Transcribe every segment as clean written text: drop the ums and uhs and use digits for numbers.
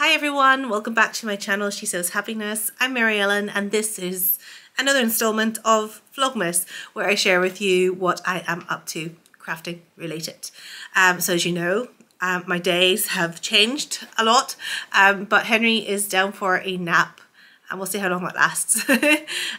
Hi everyone, welcome back to my channel, She Sews Happiness. I'm Mary Ellen and this is another installment of Vlogmas where I share with you what I am up to crafting related. So as you know, my days have changed a lot, but Henry is down for a nap and we'll see how long that lasts.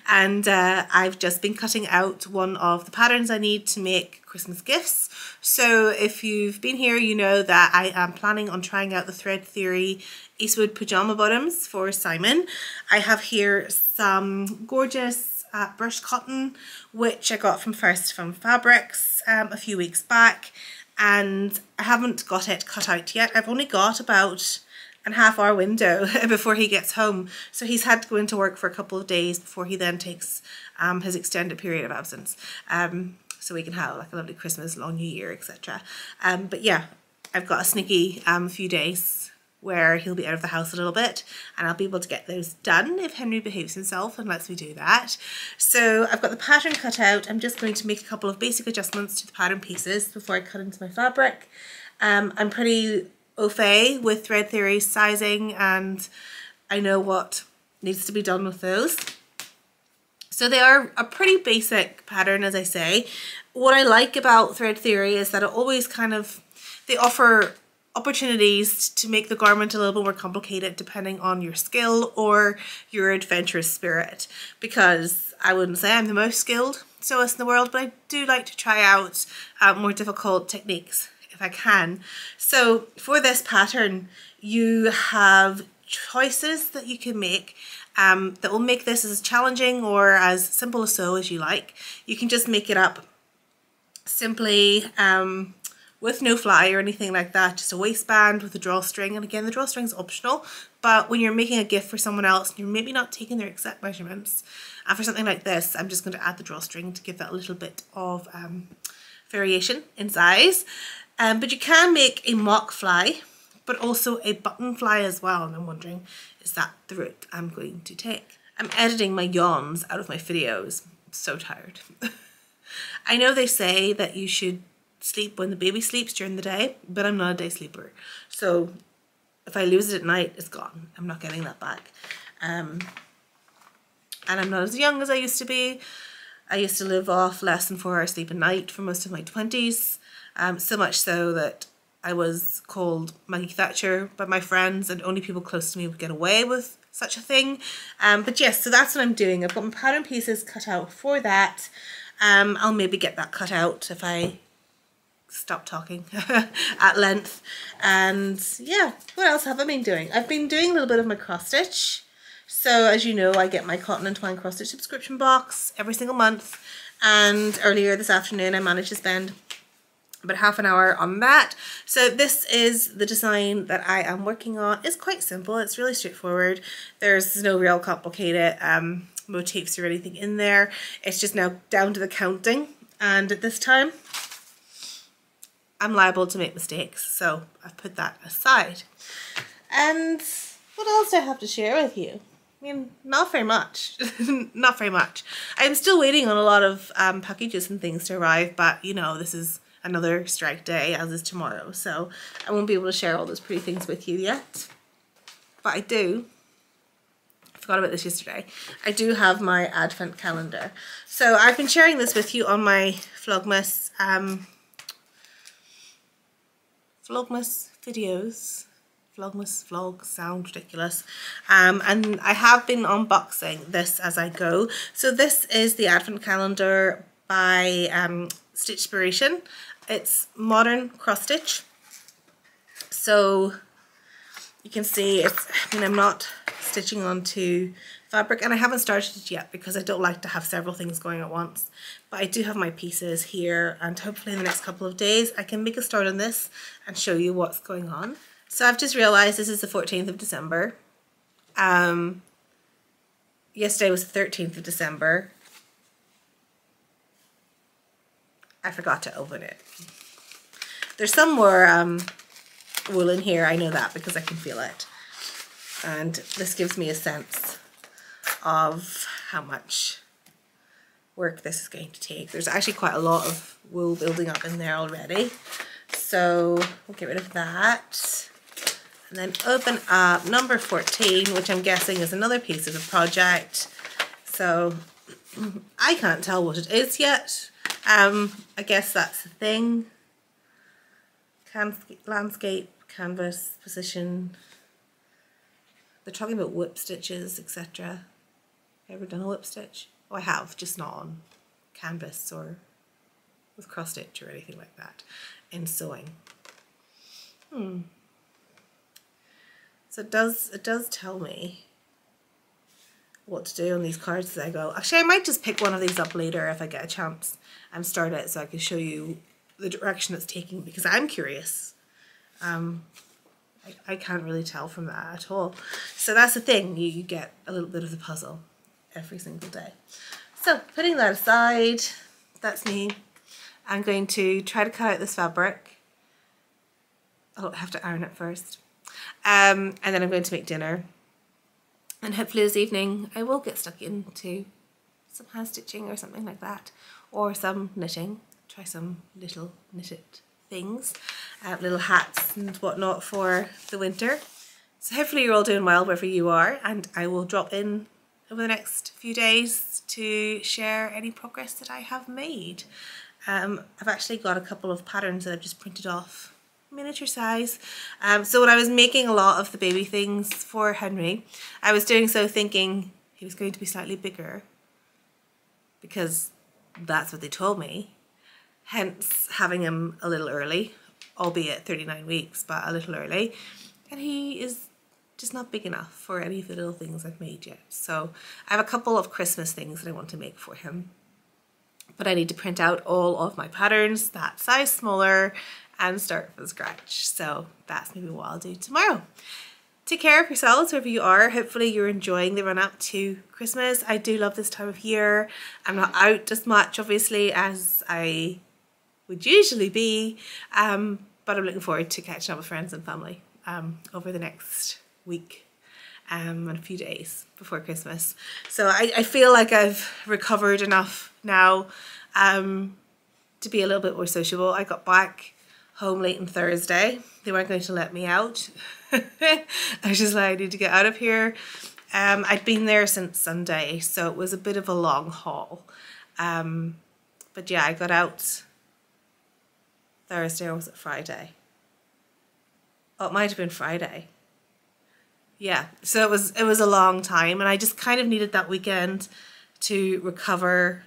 And I've just been cutting out one of the patterns I need to make Christmas gifts. So if you've been here, you know that I am planning on trying out the Thread Theory Eastwood pajama bottoms for Simon. I have here some gorgeous brushed cotton, which I got from First From Fabrics a few weeks back, and I haven't got it cut out yet. I've only got about a half-hour window before he gets home, so he's had to go into work for a couple of days before he then takes his extended period of absence, so we can have like a lovely Christmas, long New Year, etc. But yeah, I've got a sneaky few days where he'll be out of the house a little bit and I'll be able to get those done if Henry behaves himself and lets me do that. So I've got the pattern cut out. I'm just going to make a couple of basic adjustments to the pattern pieces before I cut into my fabric. I'm pretty au fait with Thread Theory sizing and I know what needs to be done with those. So they are a pretty basic pattern, as I say. What I like about Thread Theory is that it always they offer opportunities to make the garment a little bit more complicated depending on your skill or your adventurous spirit, because I wouldn't say I'm the most skilled sewist in the world, but I do like to try out more difficult techniques if I can. So for this pattern you have choices that you can make that will make this as challenging or as simple a sew as you like. You can just make it up simply with no fly or anything like that, just a waistband with a drawstring, and again the drawstring is optional, but when you're making a gift for someone else and you're maybe not taking their exact measurements, and for something like this I'm just going to add the drawstring to give that a little bit of variation in size. But you can make a mock fly but also a button fly as well, and I'm wondering, is that the route I'm going to take? I'm editing my yawns out of my videos. I'm so tired. I know they say that you should sleep when the baby sleeps during the day, but I'm not a day sleeper. So if I lose it at night, it's gone. I'm not getting that back. And I'm not as young as I used to be. I used to live off less than 4 hours sleep a night for most of my 20s. So much so that I was called Maggie Thatcher by my friends, and only people close to me would get away with such a thing. But yes, so that's what I'm doing. I've got my pattern pieces cut out for that. I'll maybe get that cut out if I stop talking at length. And yeah, what else have I been doing? I've been doing a little bit of my cross stitch. So as you know, I get my Cotton and Twine cross stitch subscription box every single month, and earlier this afternoon I managed to spend about half an hour on that. So this is the design that I am working on. It's quite simple, it's really straightforward. There's no real complicated motifs or anything in there. It's just now down to the counting, and at this time I'm liable to make mistakes, so I've put that aside. And what else do I have to share with you? I mean, not very much. Not very much. I'm still waiting on a lot of packages and things to arrive, but you know, this is another strike day, as is tomorrow, so I won't be able to share all those pretty things with you yet. But I forgot about this yesterday, I do have my advent calendar. So I've been sharing this with you on my Vlogmas videos. Vlogmas vlogs sound ridiculous. And I have been unboxing this as I go. So this is the advent calendar by Stitchspiration. It's modern cross stitch. So you can see it's, I mean, I'm not stitching onto fabric, and I haven't started it yet because I don't like to have several things going at once. But I do have my pieces here, and hopefully in the next couple of days I can make a start on this and show you what's going on. So I've just realized this is the 14th of December. Yesterday was the 13th of December. I forgot to open it. There's some more wool in here, I know that because I can feel it. And this gives me a sense of how much work this is going to take. There's actually quite a lot of wool building up in there already. So we'll get rid of that. And then open up number 14, which I'm guessing is another piece of the project. So I can't tell what it is yet. I guess that's the thing. Landscape, canvas, position. They're talking about whip stitches, etc. Ever done a whip stitch? Oh, I have, just not on canvas or with cross stitch or anything like that in sewing. So it does tell me what to do on these cards as I go. Actually, I might just pick one of these up later if I get a chance and start it so I can show you the direction it's taking, because I'm curious. I can't really tell from that at all. So that's the thing, you get a little bit of the puzzle every single day. So putting that aside, that's me. I'm going to try to cut out this fabric. Oh, I have to iron it first. And then I'm going to make dinner. And hopefully this evening I will get stuck into some hand stitching or something like that. Or some knitting. Try some little knitted things. Little hats and whatnot for the winter. So hopefully you're all doing well wherever you are. And I will drop in over the next few days to share any progress that I have made. I've actually got a couple of patterns that I've just printed off, miniature size. So when I was making a lot of the baby things for Henry, I was doing so thinking he was going to be slightly bigger because that's what they told me, hence having him a little early, albeit 39 weeks, but a little early, and he is just not big enough for any of the little things I've made yet. So I have a couple of Christmas things that I want to make for him, but I need to print out all of my patterns that size smaller and start from scratch. So that's maybe what I'll do tomorrow. Take care of yourselves wherever you are. Hopefully you're enjoying the run up to Christmas. I do love this time of year. I'm not out as much obviously as I would usually be, but I'm looking forward to catching up with friends and family over the next week and a few days before Christmas. So I feel like I've recovered enough now to be a little bit more sociable. I got back home late on Thursday. They weren't going to let me out. I was just like, I need to get out of here. I'd been there since Sunday, so it was a bit of a long haul. But yeah, I got out Thursday, or was it Friday? Oh, it might have been Friday. Yeah, so it was a long time, and I just kind of needed that weekend to recover.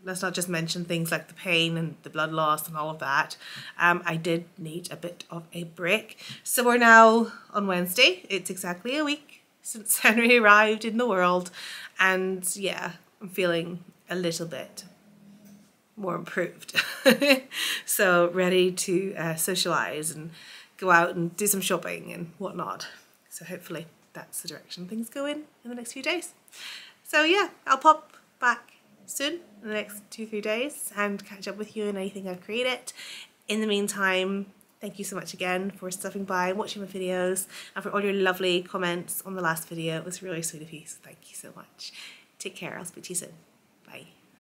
Let's not just mention things like the pain and the blood loss and all of that. I did need a bit of a break. So we're now on Wednesday. It's exactly a week since Henry arrived in the world. And yeah, I'm feeling a little bit more improved. So ready to socialise and go out and do some shopping and whatnot. So hopefully that's the direction things go in the next few days. So yeah, I'll pop back soon in the next 2-3 days and catch up with you on anything I've created. In the meantime, thank you so much again for stopping by and watching my videos and for all your lovely comments on the last video. It was really sweet of you, so thank you so much. Take care, I'll speak to you soon.